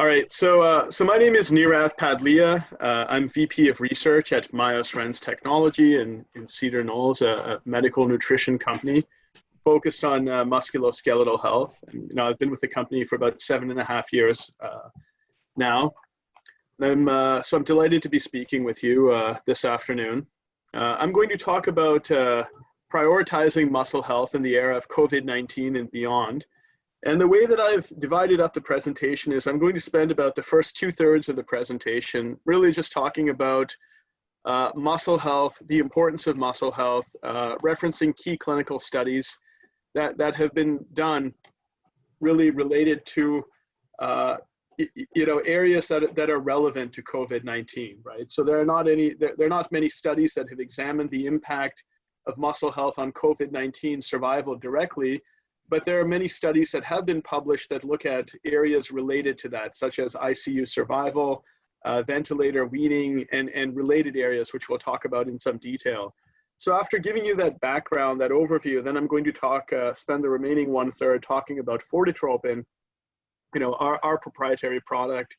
All right, so my name is Neerav Padliya. I'm VP of Research at MYOS Rens Technology in Cedar Knolls, a medical nutrition company focused on musculoskeletal health. And, I've been with the company for about 7.5 years now. So I'm delighted to be speaking with you this afternoon. I'm going to talk about prioritizing muscle health in the era of COVID-19 and beyond. And the way that I've divided up the presentation is I'm going to spend about the first 2/3 of the presentation really just talking about muscle health, the importance of muscle health, referencing key clinical studies that have been done really related to areas that are relevant to COVID-19, right? So there are not many studies that have examined the impact of muscle health on COVID-19 survival directly, but there are many studies that have been published that look at areas related to that, such as ICU survival, ventilator weaning, and related areas, which we'll talk about in some detail. So after giving you that background, that overview, then I'm going to spend the remaining 1/3 talking about FORTETROPIN, our proprietary product,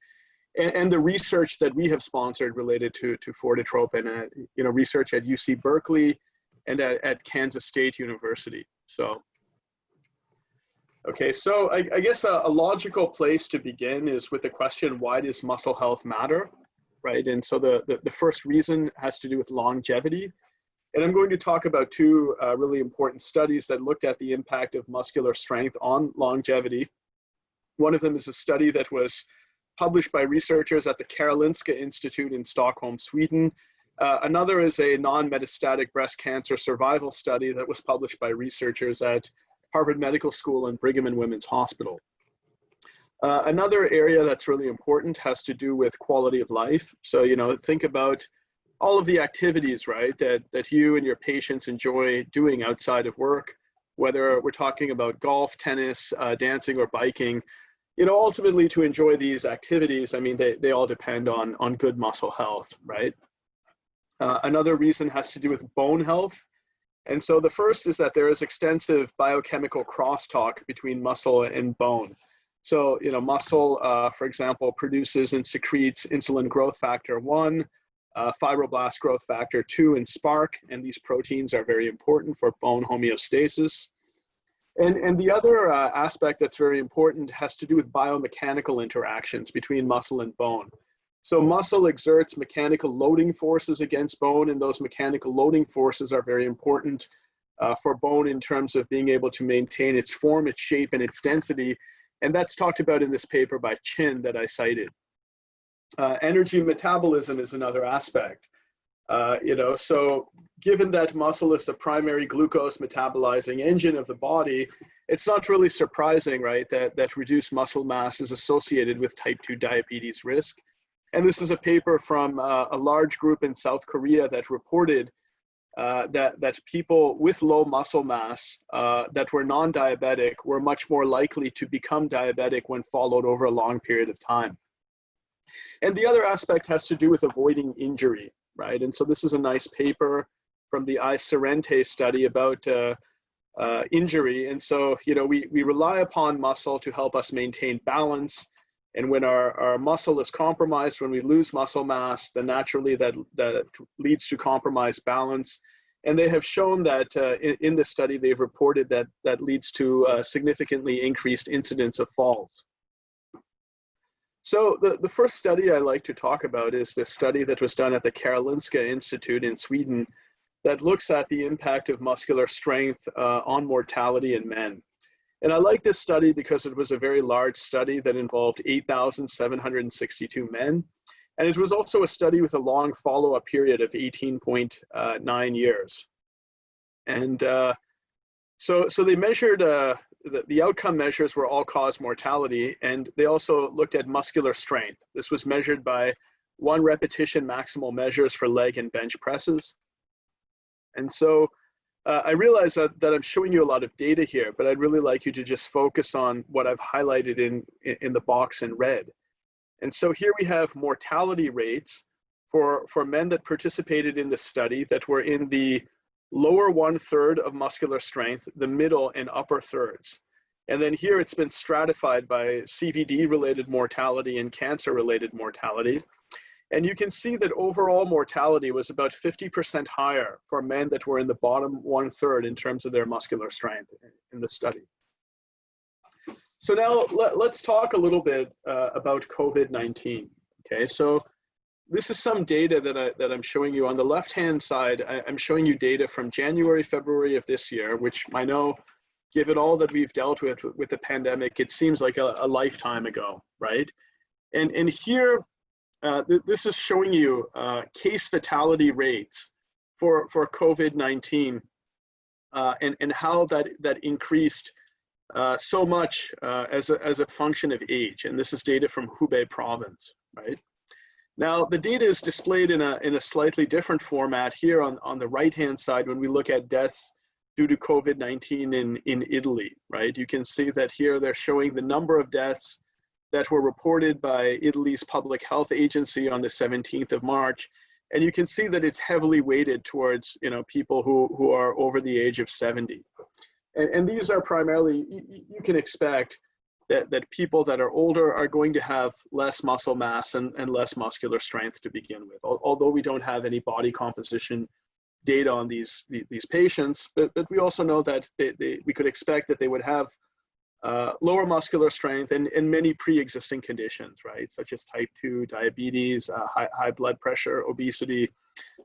and the research that we have sponsored related to FORTETROPIN, research at UC Berkeley and at Kansas State University. Okay, so I guess a logical place to begin is with the question, why does muscle health matter, right? And so the first reason has to do with longevity. And I'm going to talk about two really important studies that looked at the impact of muscular strength on longevity. One of them is a study that was published by researchers at the Karolinska Institute in Stockholm, Sweden. Another is a non-metastatic breast cancer survival study that was published by researchers at Harvard Medical School and Brigham and Women's Hospital. Another area that's really important has to do with quality of life. So, think about all of the activities, right, that you and your patients enjoy doing outside of work, whether we're talking about golf, tennis, dancing, or biking. Ultimately, to enjoy these activities, I mean, they all depend on good muscle health, right? Another reason has to do with bone health. And so the first is that there is extensive biochemical crosstalk between muscle and bone. So, muscle, for example, produces and secretes insulin growth factor 1, fibroblast growth factor 2, and SPARC, and these proteins are very important for bone homeostasis. And the other aspect that's very important has to do with biomechanical interactions between muscle and bone. So muscle exerts mechanical loading forces against bone, and those mechanical loading forces are very important for bone in terms of being able to maintain its form, its shape, and its density. And that's talked about in this paper by Chin that I cited. Energy metabolism is another aspect. So given that muscle is the primary glucose metabolizing engine of the body, it's not really surprising, right, that reduced muscle mass is associated with type 2 diabetes risk. And this is a paper from a large group in South Korea that reported that people with low muscle mass that were non-diabetic were much more likely to become diabetic when followed over a long period of time. And the other aspect has to do with avoiding injury, right? And so this is a nice paper from the I-Serente study about injury. And so, we rely upon muscle to help us maintain balance. And when our muscle is compromised, when we lose muscle mass, then naturally that leads to compromised balance. And they have shown that in this study, they've reported that leads to significantly increased incidence of falls. So the first study I like to talk about is the study that was done at the Karolinska Institute in Sweden that looks at the impact of muscular strength on mortality in men. And I like this study because it was a very large study that involved 8,762 men. And it was also a study with a long follow-up period of 18.9 years. And so they measured, the outcome measures were all-cause mortality, and they also looked at muscular strength. This was measured by 1 repetition maximal measures for leg and bench presses. And so I realize that I'm showing you a lot of data here, but I'd really like you to just focus on what I've highlighted in the box in red. And so here we have mortality rates for men that participated in the study that were in the lower 1/3 of muscular strength, the middle and upper thirds. And then here it's been stratified by CVD-related mortality and cancer-related mortality. And you can see that overall mortality was about 50% higher for men that were in the bottom 1/3 in terms of their muscular strength in the study. So now let's talk a little bit about COVID-19. Okay, so this is some data that I'm showing you. On the left-hand side, I'm showing you data from January, February of this year, which I know, given all that we've dealt with the pandemic, it seems like a lifetime ago, right? And here, this is showing you case fatality rates for COVID-19 and how that increased so much as a function of age. And this is data from Hubei province, right? Now, the data is displayed in a slightly different format here on the right-hand side when we look at deaths due to COVID-19 in Italy, right? You can see that here they're showing the number of deaths that were reported by Italy's public health agency on the 17th of March. And you can see that it's heavily weighted towards, people who are over the age of 70. And these are primarily, you can expect that people that are older are going to have less muscle mass and less muscular strength to begin with, although we don't have any body composition data on these patients, but we also know that we could expect that they would have lower muscular strength and many pre-existing conditions, right? Such as type 2 diabetes, high blood pressure, obesity,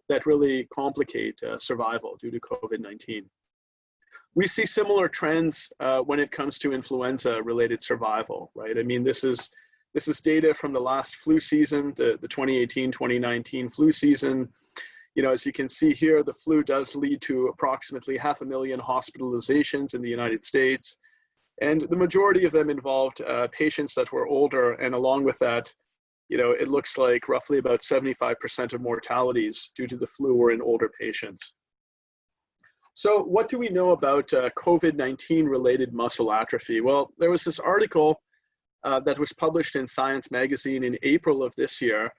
that really complicate survival due to COVID-19. We see similar trends when it comes to influenza-related survival, right? I mean, this is data from the last flu season, the 2018-2019 flu season. As you can see here, the flu does lead to approximately 500,000 hospitalizations in the United States. And the majority of them involved patients that were older, and along with that, it looks like roughly about 75% of mortalities due to the flu were in older patients. So what do we know about COVID-19 related muscle atrophy? Well, there was this article that was published in Science magazine in April of this year,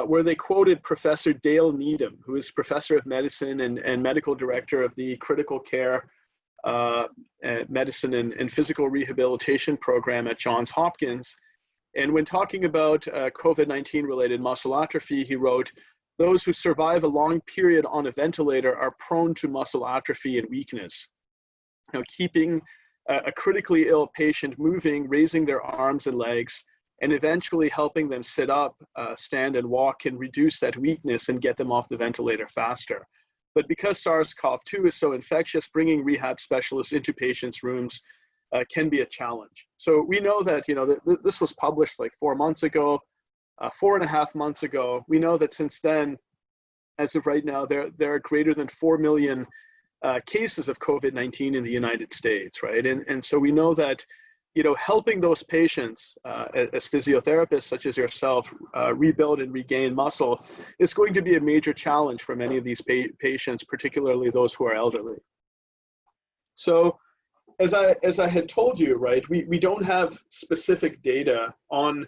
where they quoted Professor Dale Needham, who is professor of medicine and medical director of the critical care medicine and physical rehabilitation program at Johns Hopkins. And when talking about COVID-19 related muscle atrophy, he wrote, "Those who survive a long period on a ventilator are prone to muscle atrophy and weakness. Now, keeping a critically ill patient moving, raising their arms and legs, and eventually helping them sit up, stand and walk can reduce that weakness and get them off the ventilator faster. But because SARS-CoV-2 is so infectious, bringing rehab specialists into patients' rooms can be a challenge." So we know that, this was published like 4 months ago, 4.5 months ago. We know that since then, as of right now, there are greater than 4 million cases of COVID-19 in the United States, right? And so we know that, helping those patients as physiotherapists such as yourself rebuild and regain muscle is going to be a major challenge for many of these patients, particularly those who are elderly. So as I had told you, right, we don't have specific data on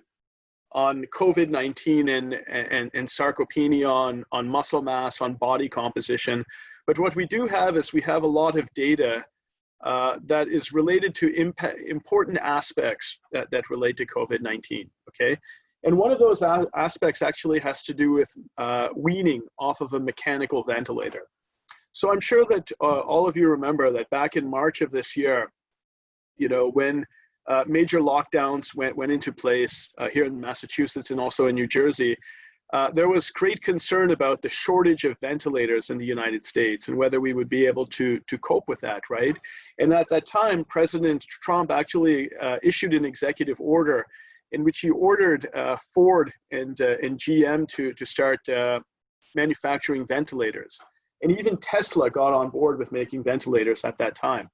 COVID-19 and sarcopenia, on muscle mass, on body composition. But what we do have is we have a lot of data that is related to important aspects that relate to COVID-19, okay? And one of those aspects actually has to do with weaning off of a mechanical ventilator. So I'm sure that all of you remember that back in March of this year, when major lockdowns went into place here in Massachusetts and also in New Jersey, there was great concern about the shortage of ventilators in the United States and whether we would be able to cope with that, right? And at that time, President Trump actually issued an executive order in which he ordered Ford and GM to start manufacturing ventilators. And even Tesla got on board with making ventilators at that time.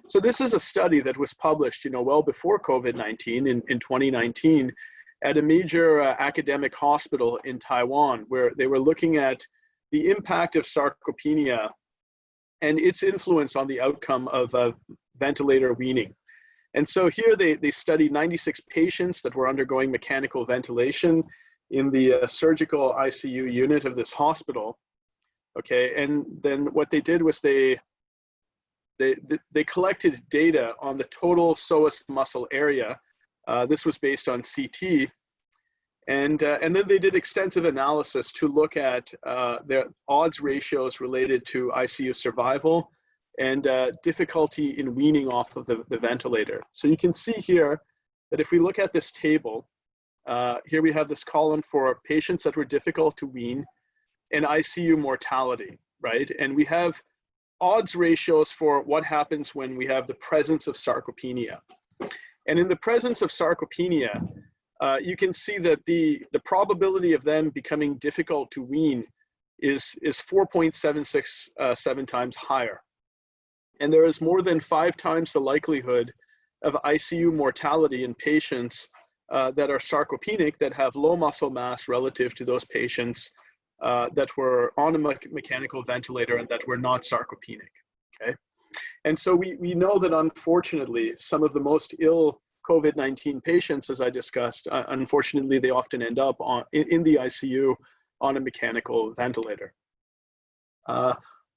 So this is a study that was published, well before COVID-19 in 2019 at a major academic hospital in Taiwan, where they were looking at the impact of sarcopenia and its influence on the outcome of ventilator weaning. And so here they studied 96 patients that were undergoing mechanical ventilation in the surgical ICU unit of this hospital. Okay, and then what they did was they they collected data on the total psoas muscle area. This was based on CT. And then they did extensive analysis to look at their odds ratios related to ICU survival and difficulty in weaning off of the ventilator. So you can see here that if we look at this table, here we have this column for patients that were difficult to wean and ICU mortality, right? And we have odds ratios for what happens when we have the presence of sarcopenia. And in the presence of sarcopenia, you can see that the probability of them becoming difficult to wean is 4.767 times higher. And there is more than 5 times the likelihood of ICU mortality in patients that are sarcopenic, that have low muscle mass, relative to those patients that were on a mechanical ventilator and that were not sarcopenic, okay? And so we know that unfortunately, some of the most ill COVID-19 patients, as I discussed, unfortunately, they often end up in the ICU on a mechanical ventilator.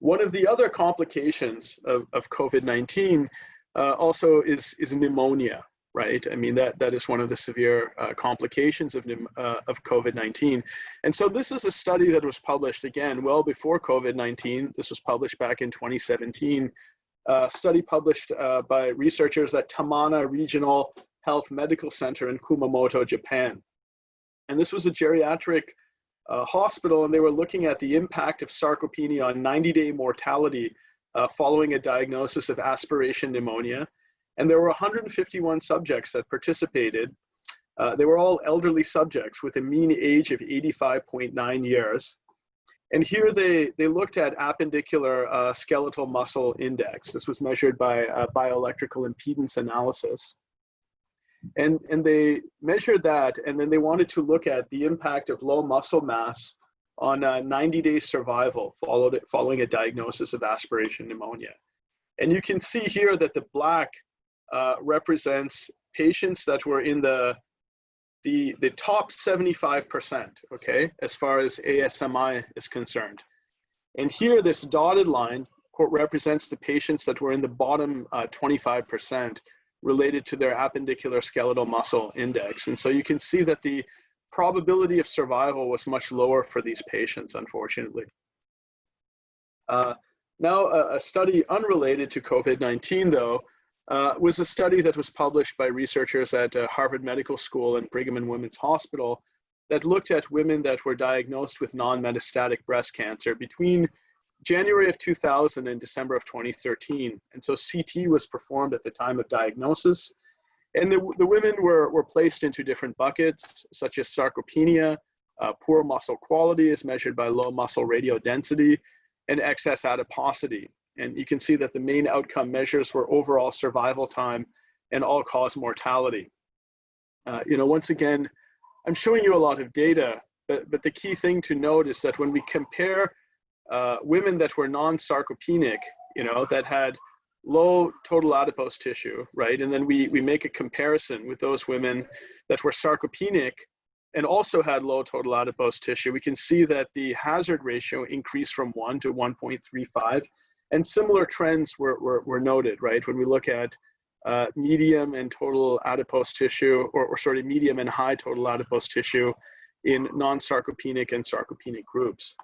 One of the other complications of COVID-19 also is pneumonia, right? I mean, that is one of the severe complications of COVID-19. And so this is a study that was published, again, well before COVID-19. This was published back in 2017. Study published by researchers at Tamana Regional Health Medical Center in Kumamoto, Japan. And this was a geriatric hospital, and they were looking at the impact of sarcopenia on 90-day mortality following a diagnosis of aspiration pneumonia. And there were 151 subjects that participated. They were all elderly subjects with a mean age of 85.9 years. And here they looked at appendicular skeletal muscle index. This was measured by bioelectrical impedance analysis. And they measured that, and then they wanted to look at the impact of low muscle mass on 90-day survival following a diagnosis of aspiration pneumonia. And you can see here that the black represents patients that were in the top 75%, okay, as far as ASMI is concerned. And here, this dotted line represents the patients that were in the bottom 25% related to their appendicular skeletal muscle index. And so you can see that the probability of survival was much lower for these patients, unfortunately. Now, a study unrelated to COVID-19, though, was a study that was published by researchers at Harvard Medical School and Brigham and Women's Hospital that looked at women that were diagnosed with non-metastatic breast cancer between January of 2000 and December of 2013. And so CT was performed at the time of diagnosis. And the women were placed into different buckets, such as sarcopenia, poor muscle quality as measured by low muscle radiodensity, and excess adiposity. And you can see that the main outcome measures were overall survival time and all-cause mortality. Once again, I'm showing you a lot of data, but the key thing to note is that when we compare women that were non-sarcopenic, that had low total adipose tissue, right? And then we make a comparison with those women that were sarcopenic and also had low total adipose tissue. We can see that the hazard ratio increased from 1 to 1.35. And similar trends were noted, right? When we look at medium and total adipose tissue, or medium and high total adipose tissue in non-sarcopenic and sarcopenic groups.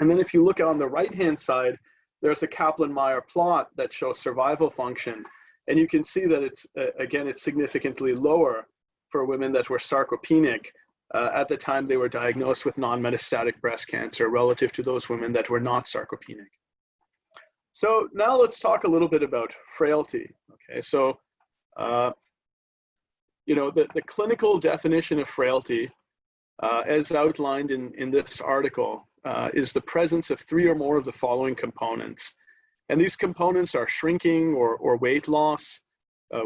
And then if you look on the right-hand side, there's a Kaplan-Meier plot that shows survival function. And you can see that it's significantly lower for women that were sarcopenic at the time they were diagnosed with non-metastatic breast cancer relative to those women that were not sarcopenic. So now let's talk a little bit about frailty. Okay, so the clinical definition of frailty, as outlined in this article, is the presence of 3 or more of the following components. And these components are shrinking or weight loss,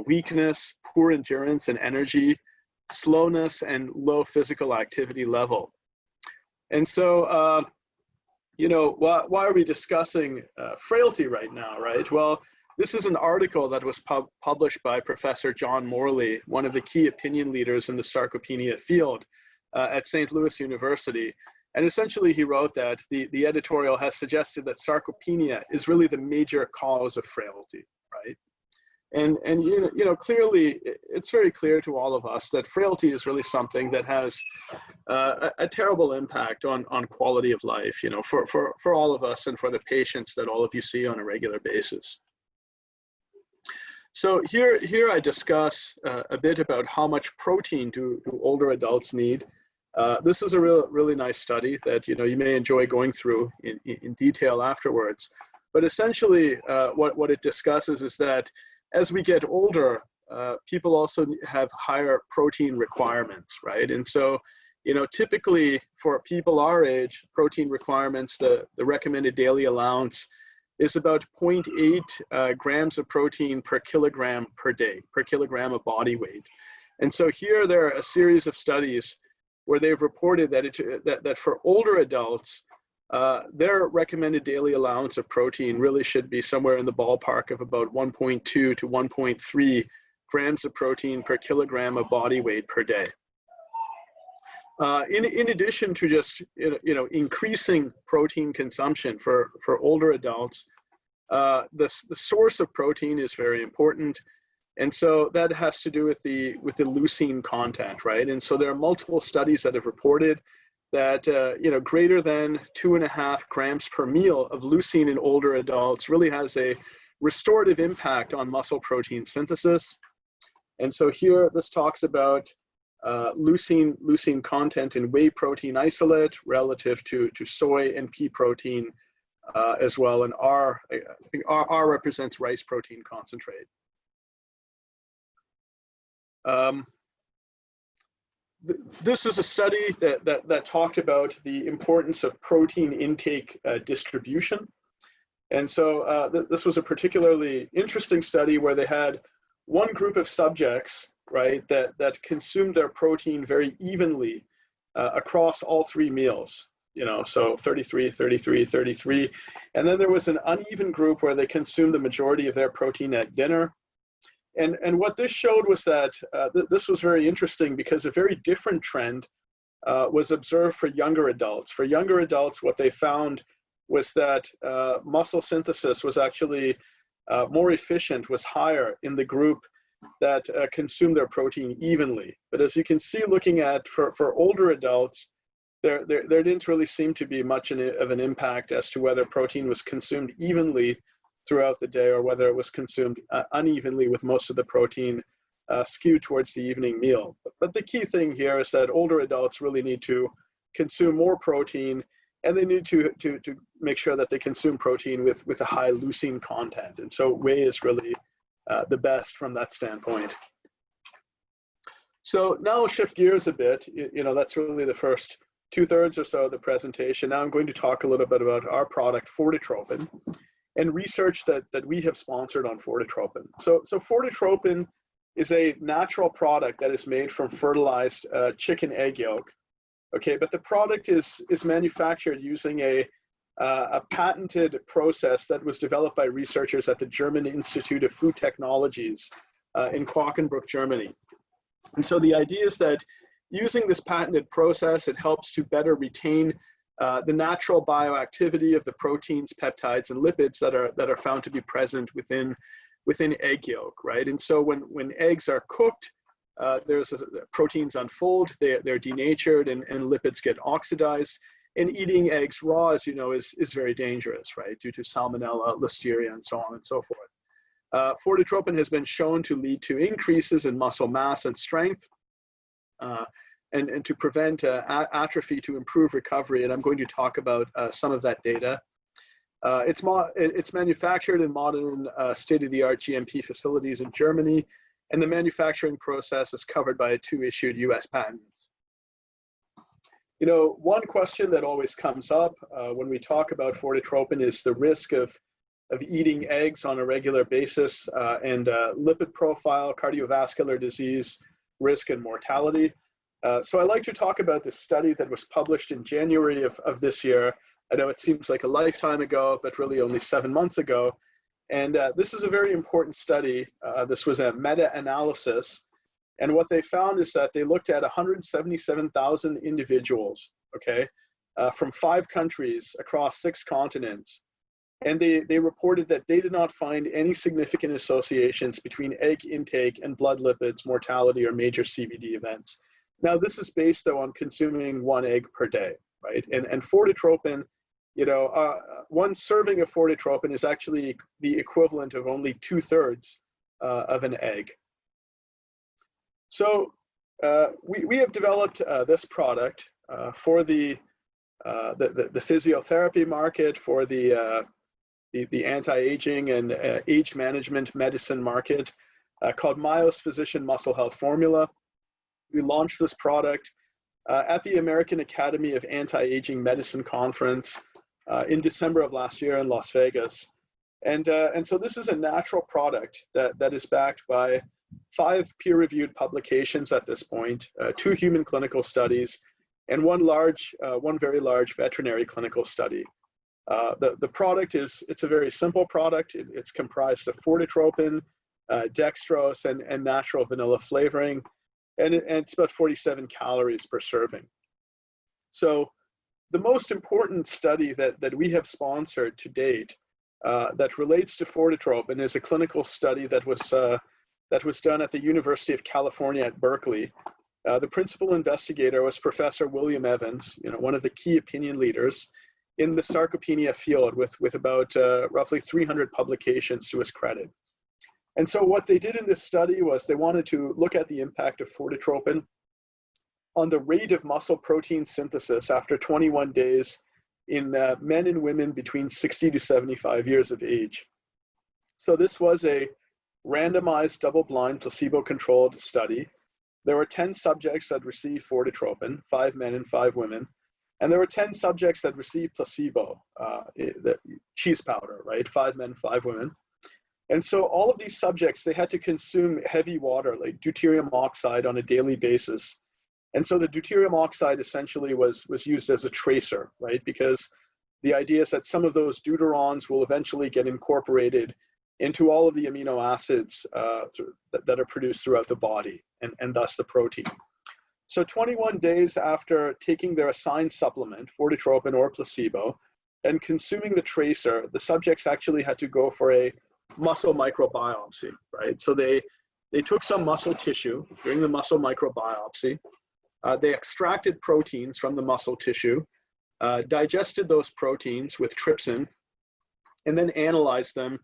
weakness, poor endurance and energy, slowness, and low physical activity level. And so, why are we discussing frailty right now, right? Well, this is an article that was published by Professor John Morley, one of the key opinion leaders in the sarcopenia field at St. Louis University. And essentially he wrote that the editorial has suggested that sarcopenia is really the major cause of frailty, right? And you know, clearly, it's very clear to all of us that frailty is really something that has a terrible impact on quality of life, you know, for all of us and for the patients that all of you see on a regular basis. So here I discuss a bit about how much protein do older adults need. This is a really nice study that, you know, you may enjoy going through in detail afterwards. But essentially, what it discusses is that as we get older, people also have higher protein requirements, right? And so, you know, typically for people our age, protein requirements, the recommended daily allowance is about 0.8 grams of protein per kilogram per day, per kilogram of body weight. And so here there are a series of studies where they've reported that, that for older adults, their recommended daily allowance of protein really should be somewhere in the ballpark of about 1.2 to 1.3 grams of protein per kilogram of body weight per day. In addition to just, you know, increasing protein consumption for older adults, the source of protein is very important. And so that has to do with the leucine content, right? And so there are multiple studies that have reported that you know, greater than 2.5 grams per meal of leucine in older adults really has a restorative impact on muscle protein synthesis. And so here, this talks about leucine content in whey protein isolate relative to soy and pea protein as well. And I think R represents rice protein concentrate. This is a study that talked about the importance of protein intake distribution. And so this was a particularly interesting study where they had one group of subjects, right, that consumed their protein very evenly across all 3 meals, you know, so 33, 33, 33. And then there was an uneven group where they consumed the majority of their protein at dinner. And what this showed was that this was very interesting because a very different trend was observed for younger adults. For younger adults, what they found was that muscle synthesis was actually more efficient, was higher in the group that consumed their protein evenly. But as you can see, looking at for older adults, there didn't really seem to be much of an impact as to whether protein was consumed evenly throughout the day or whether it was consumed unevenly, with most of the protein skewed towards the evening meal. But the key thing here is that older adults really need to consume more protein, and they need to make sure that they consume protein with a high leucine content. And so whey is really the best from that standpoint. So now I'll shift gears a bit. You know, that's really the first 2/3 or so of the presentation. Now I'm going to talk a little bit about our product, FORTETROPIN, and research that we have sponsored on FORTETROPIN. So FORTETROPIN is a natural product that is made from fertilized chicken egg yolk. Okay, but the product is manufactured using a patented process that was developed by researchers at the German Institute of Food Technologies in Quakenbrück, Germany. And so the idea is that using this patented process, it helps to better retain the natural bioactivity of the proteins, peptides, and lipids that are found to be present within egg yolk, right? And so when eggs are cooked, proteins unfold, they're denatured, and lipids get oxidized. And eating eggs raw, as you know, is very dangerous, right? Due to salmonella, listeria, and so on and so forth. FORTETROPIN has been shown to lead to increases in muscle mass and strength, and to prevent atrophy, to improve recovery. And I'm going to talk about some of that data. It's manufactured in modern state-of-the-art GMP facilities in Germany, and the manufacturing process is covered by 2 issued US patents. You know, one question that always comes up when we talk about FORTETROPIN is the risk of eating eggs on a regular basis, and lipid profile, cardiovascular disease risk, and mortality. So I'd like to talk about this study that was published in January of this year. I know it seems like a lifetime ago, but really only 7 months ago. And this is a very important study. This was a meta-analysis. And what they found is that they looked at 177,000 individuals, okay? from 5 countries across 6 continents. And they reported that they did not find any significant associations between egg intake and blood lipids, mortality, or major CVD events. Now, this is based, though, on consuming 1 egg per day, right? And FORTETROPIN, you know, 1 serving of FORTETROPIN is actually the equivalent of only 2/3 of an egg. So we have developed this product for the physiotherapy market, for the anti-aging and age management medicine market, called MYOS Physician Muscle Health Formula. We launched this product at the American Academy of Anti-Aging Medicine Conference in December of last year in Las Vegas. And so this is a natural product that is backed by 5 peer-reviewed publications at this point, 2 human clinical studies, and one very large veterinary clinical study. The product it's a very simple product. It's comprised of FORTETROPIN, dextrose, and natural vanilla flavoring, and it's about 47 calories per serving. So the most important study that we have sponsored to date that relates to FORTETROPIN is a clinical study that was done at the University of California at Berkeley. The principal investigator was Professor William Evans, you know, one of the key opinion leaders in the sarcopenia field, with about roughly 300 publications to his credit. And so what they did in this study was they wanted to look at the impact of FORTETROPIN on the rate of muscle protein synthesis after 21 days in men and women between 60 to 75 years of age. So this was a randomized, double-blind, placebo-controlled study. There were 10 subjects that received FORTETROPIN, 5 men and 5 women. And there were 10 subjects that received placebo, the cheese powder, right? 5 men, 5 women. And so all of these subjects, they had to consume heavy water, like deuterium oxide, on a daily basis. And so the deuterium oxide essentially was used as a tracer, right? Because the idea is that some of those deuterons will eventually get incorporated into all of the amino acids that are produced throughout the body, and thus the protein. So 21 days after taking their assigned supplement, FORTETROPIN or placebo, and consuming the tracer, the subjects actually had to go for a muscle microbiopsy, right? So they took some muscle tissue during the muscle microbiopsy. They extracted proteins from the muscle tissue, digested those proteins with trypsin, and then analyzed them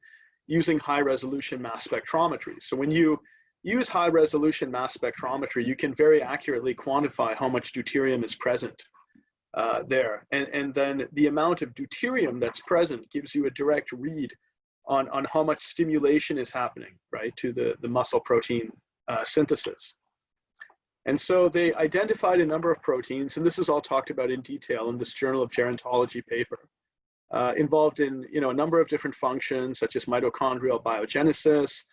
using high-resolution mass spectrometry. So when you use high-resolution mass spectrometry, you can very accurately quantify how much deuterium is present there. And then the amount of deuterium that's present gives you a direct read on how much stimulation is happening, right, to the muscle protein synthesis. And so they identified a number of proteins, and this is all talked about in detail in this Journal of Gerontology paper, involved in, you know, a number of different functions, such as mitochondrial biogenesis,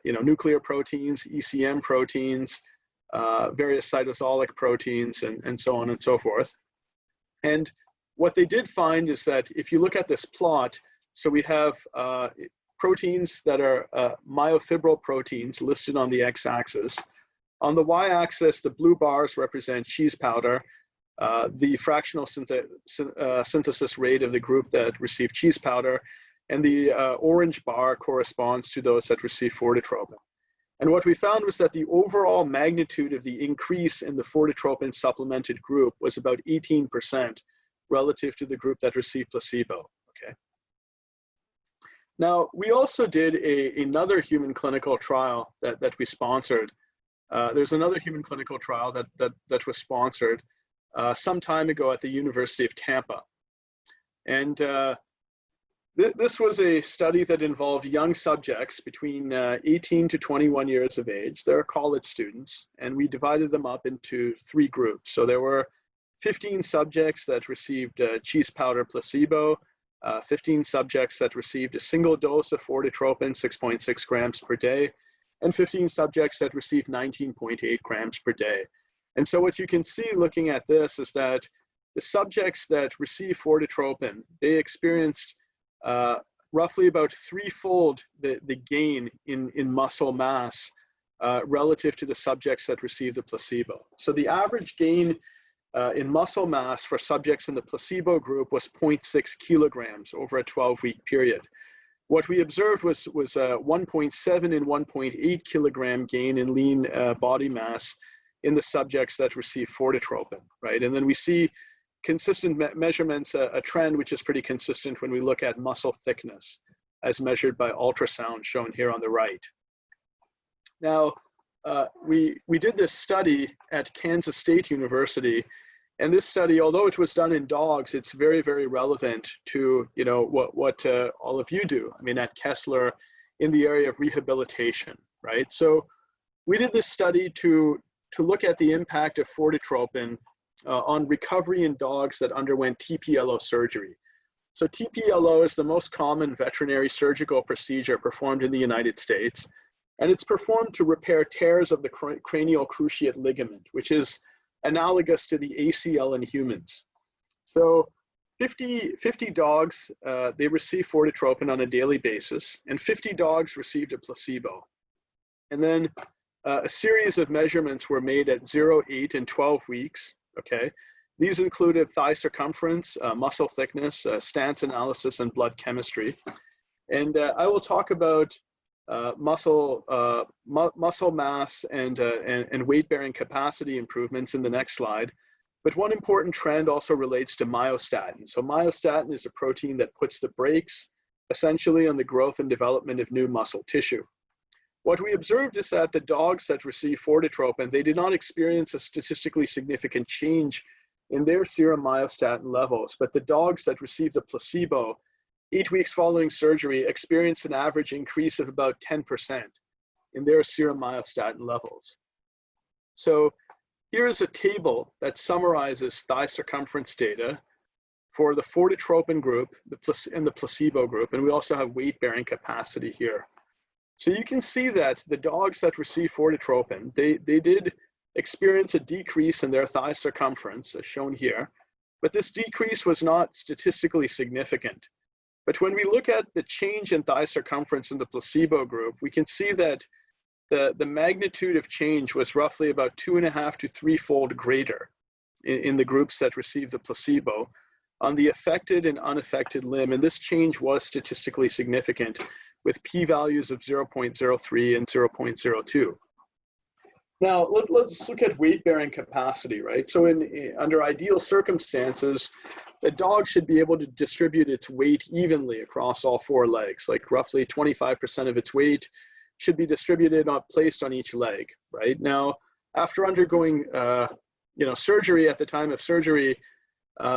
you know, nuclear proteins, ECM proteins, various cytosolic proteins, and so on and so forth. And what they did find is that if you look at this plot, so we have proteins that are myofibril proteins listed on the x-axis. On the y-axis, the blue bars represent cheese powder, the fractional synthesis rate of the group that received cheese powder, and the orange bar corresponds to those that received FORTETROPIN. And what we found was that the overall magnitude of the increase in the FORTETROPIN supplemented group was about 18% relative to the group that received placebo, okay? Now, we also did another human clinical trial that we sponsored. There's another human clinical trial that was sponsored some time ago at the University of Tampa. And this was a study that involved young subjects between 18 to 21 years of age. They're college students, and we divided them up into 3 groups. So there were 15 subjects that received cheese powder placebo, 15 subjects that received a single dose of FORTETROPIN, 6.6 grams per day, and 15 subjects that received 19.8 grams per day. And so what you can see looking at this is that the subjects that received FORTETROPIN, they experienced roughly about 3-fold the gain in muscle mass relative to the subjects that received the placebo. So the average gain in muscle mass for subjects in the placebo group was 0.6 kilograms over a 12-week period. What we observed was 1.7 and 1.8 kilogram gain in lean body mass in the subjects that received FORTETROPIN, right? And then we see consistent measurements, a trend which is pretty consistent when we look at muscle thickness as measured by ultrasound shown here on the right. Now, we did this study at Kansas State University, and this study, although it was done in dogs, it's very, very relevant to what all of you do. I mean, at Kessler in the area of rehabilitation, right? So we did this study to look at the impact of FORTETROPIN on recovery in dogs that underwent TPLO surgery. So TPLO is the most common veterinary surgical procedure performed in the United States, and it's performed to repair tears of the cranial cruciate ligament, which is analogous to the ACL in humans. So 50 dogs, they receive FORTETROPIN on a daily basis, and 50 dogs received a placebo. And then a series of measurements were made at 0, 8, and 12 weeks, okay? These included thigh circumference, muscle thickness, stance analysis, and blood chemistry. And I will talk about muscle mass and weight-bearing capacity improvements in the next slide. But one important trend also relates to myostatin. So myostatin is a protein that puts the brakes essentially on the growth and development of new muscle tissue. What we observed is that the dogs that received FORTETROPIN, they did not experience a statistically significant change in their serum myostatin levels, but the dogs that received the placebo 8 weeks following surgery experienced an average increase of about 10% in their serum myostatin levels. So here is a table that summarizes thigh circumference data for the FORTETROPIN group and the placebo group, and we also have weight-bearing capacity here. So you can see that the dogs that received FORTETROPIN, they did experience a decrease in their thigh circumference, as shown here, but this decrease was not statistically significant. But when we look at the change in thigh circumference in the placebo group, we can see that the magnitude of change was roughly about 2.5 to 3-fold greater in the groups that received the placebo on the affected and unaffected limb. And this change was statistically significant with p-values of 0.03 and 0.02. Now, let's look at weight-bearing capacity, right? So under ideal circumstances, a dog should be able to distribute its weight evenly across all 4 legs, like roughly 25% of its weight should be distributed, placed on each leg, right? Now, after undergoing surgery, at the time of surgery,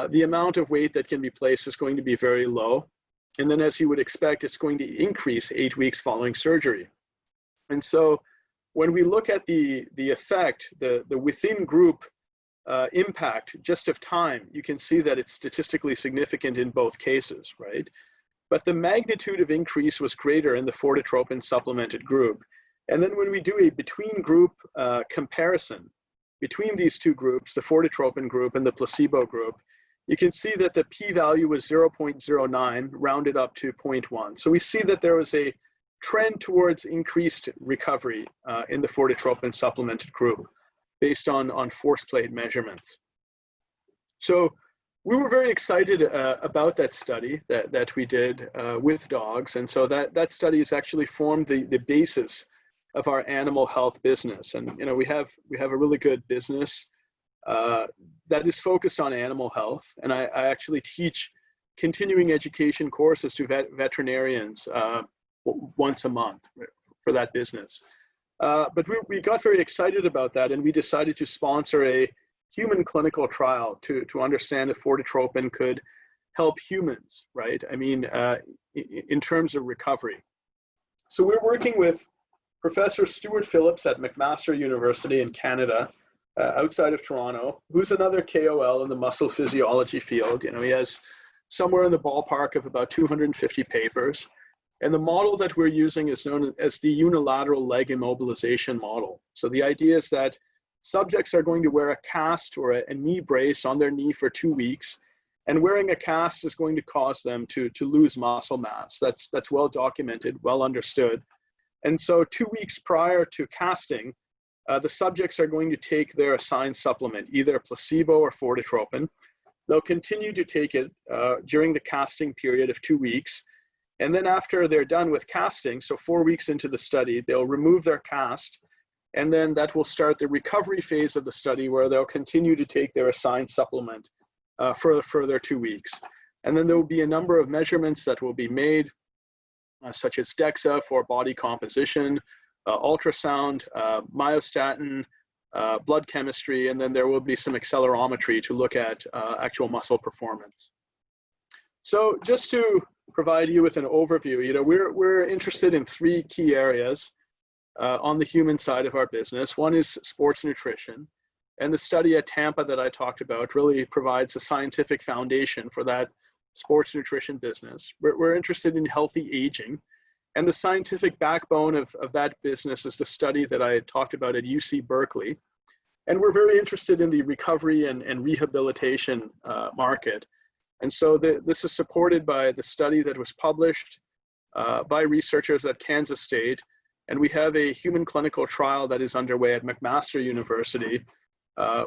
the amount of weight that can be placed is going to be very low. And then as you would expect, it's going to increase 8 weeks following surgery. And so when we look at the effect, the within group impact just of time, you can see that it's statistically significant in both cases, right? But the magnitude of increase was greater in the FORTETROPIN supplemented group. And then when we do a between group comparison between these two groups, the FORTETROPIN group and the placebo group, you can see that the p-value was 0.09, rounded up to 0.1. So we see that there was a trend towards increased recovery in the FORTETROPIN supplemented group based on force plate measurements. So we were very excited about that study that we did with dogs. And so that study has actually formed the basis of our animal health business. And we have a really good business that is focused on animal health. And I actually teach continuing education courses to veterinarians once a month for that business. But we got very excited about that, and we decided to sponsor a human clinical trial to understand if FORTETROPIN could help humans, right? I mean, in terms of recovery. So we're working with Professor Stuart Phillips at McMaster University in Canada, outside of Toronto, who's another KOL in the muscle physiology field. He has somewhere in the ballpark of about 250 papers. And the model that we're using is known as the unilateral leg immobilization model. So the idea is that subjects are going to wear a cast or a knee brace on their knee for 2 weeks, and wearing a cast is going to cause them to lose muscle mass. That's well documented, well understood. And so 2 weeks prior to casting, the subjects are going to take their assigned supplement, either placebo or FORTETROPIN. They'll continue to take it during the casting period of 2 weeks. And then after they're done with casting, so 4 weeks into the study, they'll remove their cast. And then that will start the recovery phase of the study where they'll continue to take their assigned supplement for the further 2 weeks. And then there will be a number of measurements that will be made, such as DEXA for body composition, ultrasound, myostatin, blood chemistry, and then there will be some accelerometry to look at actual muscle performance. So just to provide you with an overview, you know, we're interested in 3 key areas on the human side of our business. One is sports nutrition, and the study at Tampa that I talked about really provides a scientific foundation for that sports nutrition business. We're interested in healthy aging, and the scientific backbone of that business is the study that I talked about at UC Berkeley. And we're very interested in the recovery and rehabilitation market. And so this is supported by the study that was published by researchers at Kansas State. And we have a human clinical trial that is underway at McMaster University,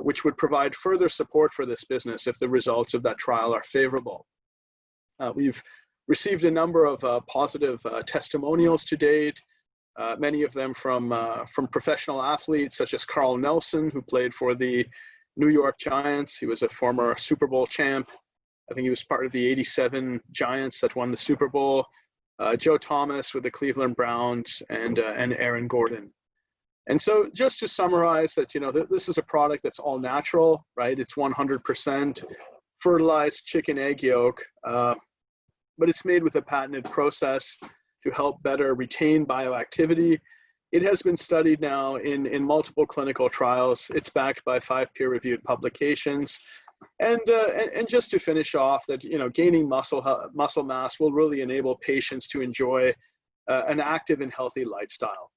which would provide further support for this business if the results of that trial are favorable. We've received a number of positive testimonials to date, many of them from professional athletes such as Carl Nelson, who played for the New York Giants. He was a former Super Bowl champ. I think he was part of the '87 Giants that won the Super Bowl. Joe Thomas with the Cleveland Browns, and Aaron Gordon. And so just to summarize that, you know, this is a product that's all natural, right? It's 100% fertilized chicken egg yolk, but it's made with a patented process to help better retain bioactivity. It has been studied now in multiple clinical trials. It's backed by 5 peer-reviewed publications. And just to finish off, that, you know, gaining muscle mass will really enable patients to enjoy an active and healthy lifestyle.